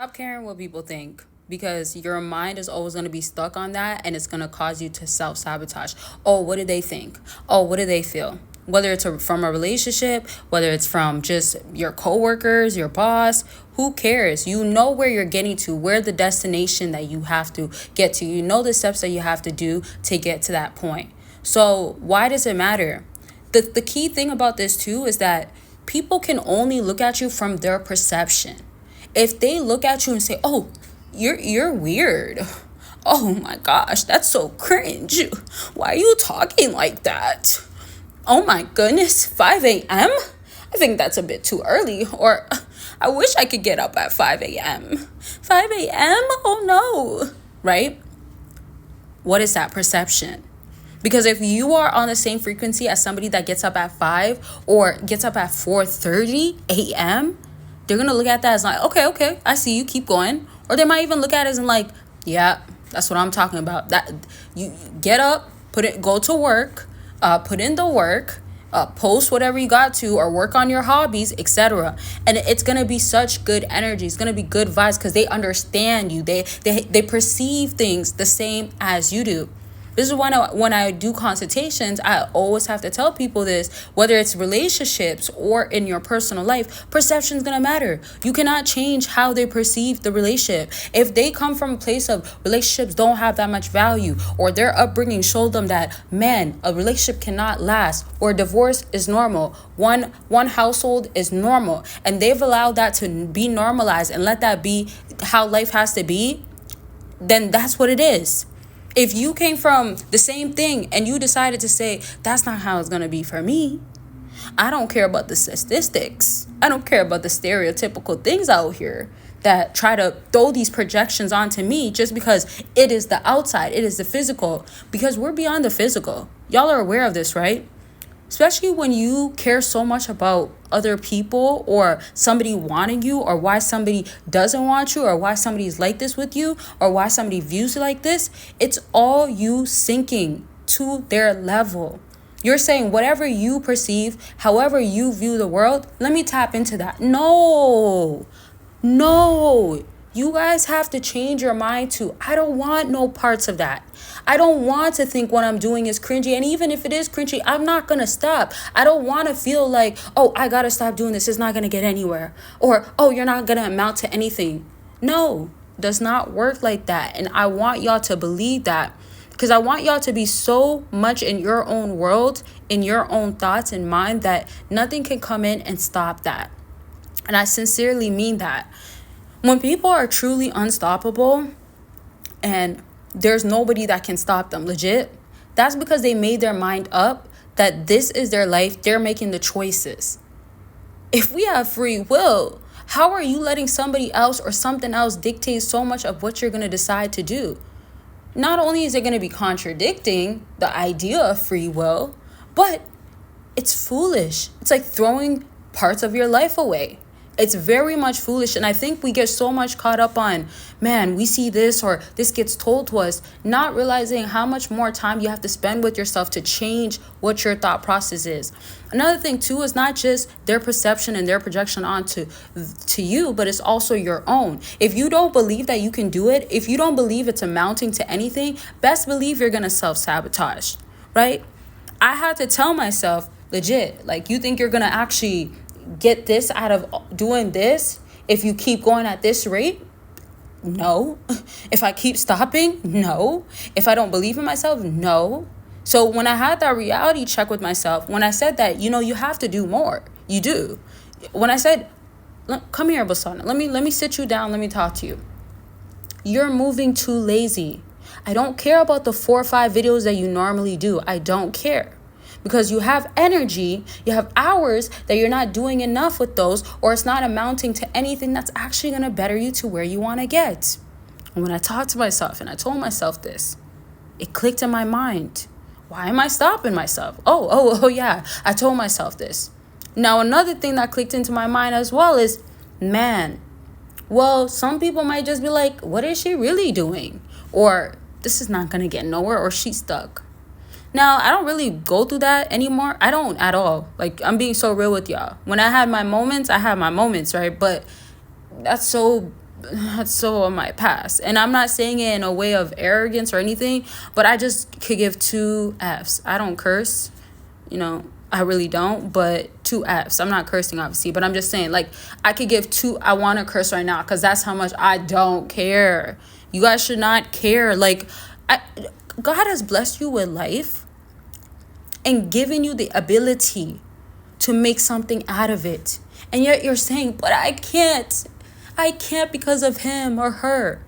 Stop caring what people think because your mind is always going to be stuck on that and it's going to cause you to self sabotage. Oh, what do they think? Oh, what do they feel? Whether it's from a relationship, whether it's from just your coworkers, your boss, who cares? You know where you're getting to, where the destination that you have to get to. You know the steps that you have to do to get to that point. So why does it matter? The key thing about this too is that people can only look at you from their perception. If they look at you and say, "Oh, you're weird. Oh my gosh, that's so cringe. Why are you talking like that? Oh my goodness, 5 a.m.? I think that's a bit too early." Or, "I wish I could get up at 5 a.m. 5 a.m.? Oh no." Right? What is that perception? Because if you are on the same frequency as somebody that gets up at 5 or gets up at 4:30 a.m., they're going to look at that as like, okay, I see you, keep going. Or they might even look at it as in like, yeah, that's what I'm talking about. That you get up, go to work, put in the work, post whatever you got to, or work on your hobbies, etc. And it's gonna be such good energy. It's gonna be good vibes because they understand you. They perceive things the same as you do. This is when I do consultations, I always have to tell people this, whether it's relationships or in your personal life, perception is going to matter. You cannot change how they perceive the relationship. If they come from a place of relationships don't have that much value, or their upbringing showed them that, man, a relationship cannot last, or divorce is normal, one household is normal, and they've allowed that to be normalized and let that be how life has to be, then that's what it is. If you came from the same thing and you decided to say, that's not how it's going to be for me, I don't care about the statistics. I don't care about the stereotypical things out here that try to throw these projections onto me just because it is the outside, it is the physical, because we're beyond the physical. Y'all are aware of this, right? Especially when you care so much about other people or somebody wanting you, or why somebody doesn't want you, or why somebody's like this with you, or why somebody views you like this. It's all you sinking to their level. You're saying whatever you perceive, however you view the world, let me tap into that. No. You guys have to change your mind to, I don't want no parts of that. I don't want to think what I'm doing is cringy. And even if it is cringy, I'm not going to stop. I don't want to feel like, oh, I got to stop doing this. It's not going to get anywhere. Or, oh, you're not going to amount to anything. No, does not work like that. And I want y'all to believe that, because I want y'all to be so much in your own world, in your own thoughts and mind, that nothing can come in and stop that. And I sincerely mean that. When people are truly unstoppable and there's nobody that can stop them, legit, that's because they made their mind up that this is their life. They're making the choices. If we have free will, how are you letting somebody else or something else dictate so much of what you're going to decide to do? Not only is it going to be contradicting the idea of free will, but it's foolish. It's like throwing parts of your life away. It's very much foolish. And I think we get so much caught up on, man, we see this or this gets told to us, not realizing how much more time you have to spend with yourself to change what your thought process is. Another thing too is not just their perception and their projection onto to you, but it's also your own. If you don't believe that you can do it, if you don't believe it's amounting to anything, best believe you're going to self-sabotage, right? I had to tell myself, legit, like, you think you're going to actually get this out of doing this if you keep going at this rate? No. If I keep stopping? No. If I don't believe in myself? No. So when I had that reality check with myself, when I said that, you have to do more. You do. When I said, come here, BBossArmy, let me sit you down, let me talk to you. You're moving too lazy. I don't care about the 4 or 5 videos that you normally do. I don't care. Because you have energy, you have hours that you're not doing enough with those, or it's not amounting to anything that's actually going to better you to where you want to get. And when I talked to myself and I told myself this, it clicked in my mind. Why am I stopping myself? Oh, yeah, I told myself this. Now, another thing that clicked into my mind as well is, man, well, some people might just be like, what is she really doing? Or this is not going to get nowhere, or she's stuck. Now, I don't really go through that anymore. I don't at all. Like, I'm being so real with y'all. When I had my moments, I had my moments, right? But that's so that's so on my past. And I'm not saying it in a way of arrogance or anything, but I just could give two F's. I don't curse, I really don't, but two F's. I'm not cursing, obviously, but I'm just saying, like, I could give two. I want to curse right now because that's how much I don't care. You guys should not care. Like, God has blessed you with life and given you the ability to make something out of it. And yet you're saying, but I can't. I can't because of him or her.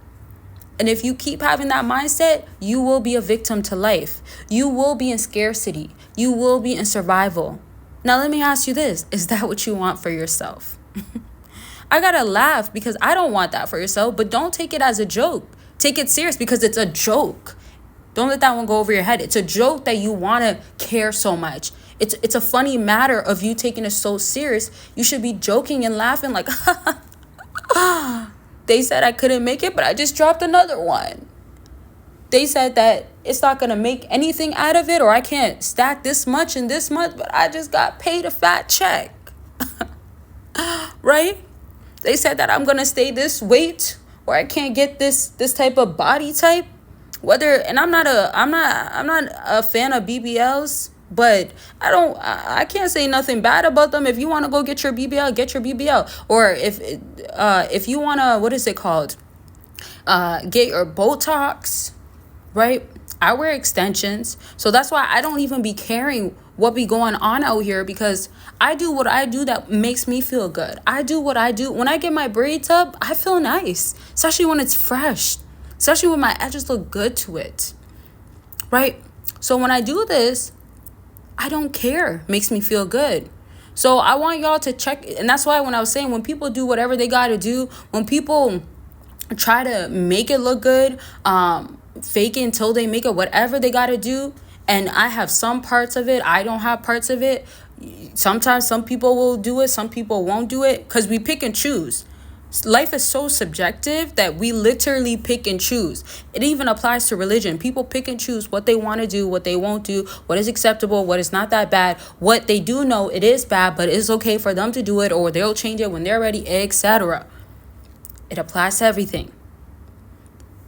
And if you keep having that mindset, you will be a victim to life. You will be in scarcity. You will be in survival. Now, let me ask you this. Is that what you want for yourself? I gotta laugh because I don't want that for yourself, but don't take it as a joke. Take it serious because it's a joke. Don't let that one go over your head. It's a joke that you want to care so much. It's a funny matter of you taking it so serious. You should be joking and laughing like, they said I couldn't make it, but I just dropped another one. They said that it's not going to make anything out of it, or I can't stack this much in this month, but I just got paid a fat check. Right? They said that I'm going to stay this weight, or I can't get this type of body type. And I'm not a fan of BBLs, but I can't say nothing bad about them. If you want to go get your BBL, get your BBL. Or if you want to, what is it called? Get your Botox, right? I wear extensions. So that's why I don't even be caring what be going on out here, because I do what I do that makes me feel good. I do what I do. When I get my braids up, I feel nice, especially when it's fresh, especially when my edges look good to it, right? So when I do this, I don't care. Makes me feel good. So I want y'all to check. And that's why when I was saying, when people do whatever they got to do, when people try to make it look good, fake it until they make it, whatever they got to do. And I have some parts of it. I don't have parts of it. Sometimes some people will do it. Some people won't do it because we pick and choose. Life is so subjective that we literally pick and choose. It even applies to religion. People pick and choose what they want to do, what they won't do, what is acceptable, what is not that bad, what they do know it is bad, but it's okay for them to do it, or they'll change it when they're ready, etc. It applies to everything.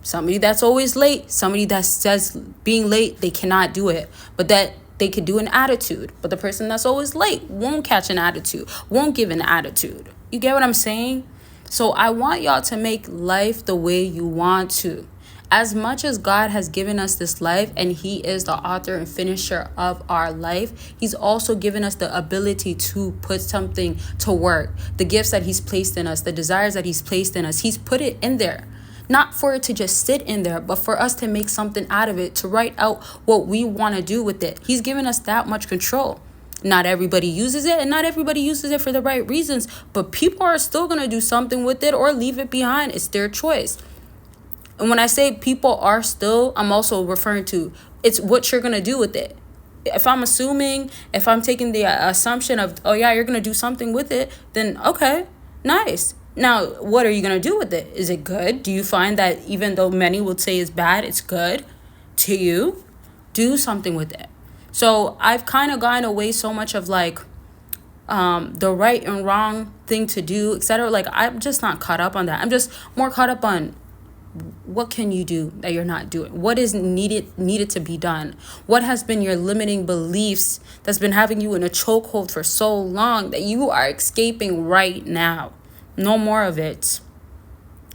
Somebody that's always late, somebody that says being late, they cannot do it, but that they could do an attitude. But the person that's always late won't catch an attitude, won't give an attitude. You get what I'm saying? So I want y'all to make life the way you want to. As much as God has given us this life and he is the author and finisher of our life, he's also given us the ability to put something to work. The gifts that he's placed in us, the desires that he's placed in us, he's put it in there. Not for it to just sit in there, but for us to make something out of it, to write out what we want to do with it. He's given us that much control. Not everybody uses it, and not everybody uses it for the right reasons, but people are still going to do something with it or leave it behind. It's their choice. And when I say people are still, I'm also referring to it's what you're going to do with it. If I'm taking the assumption of, oh yeah, you're going to do something with it, then okay, nice. Now, what are you going to do with it? Is it good? Do you find that even though many would say it's bad, it's good to you? Do something with it. So I've kind of gotten away so much of like the right and wrong thing to do, etc. Like, I'm just not caught up on that. I'm just more caught up on what can you do that you're not doing? What is needed to be done? What has been your limiting beliefs that's been having you in a chokehold for so long that you are escaping right now? No more of it.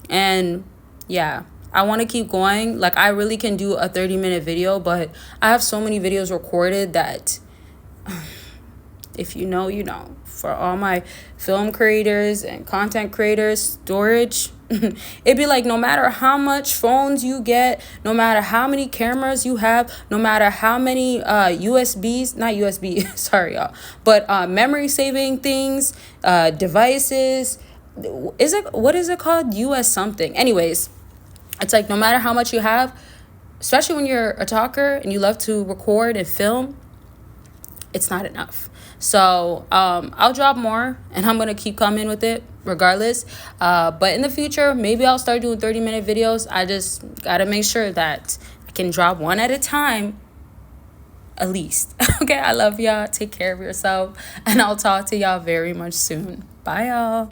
And yeah, I want to keep going. Like, I really can do a 30-minute video, but I have so many videos recorded that if you know, you know. For all my film creators and content creators, storage, it'd be like no matter how much phones you get, no matter how many cameras you have, no matter how many sorry y'all, but memory saving things, devices, what is it called? US something. Anyways, it's like no matter how much you have, especially when you're a talker and you love to record and film, it's not enough. So I'll drop more and I'm going to keep coming with it regardless. But in the future, maybe I'll start doing 30-minute videos. I just got to make sure that I can drop one at a time, at least. Okay, I love y'all. Take care of yourself. And I'll talk to y'all very much soon. Bye, y'all.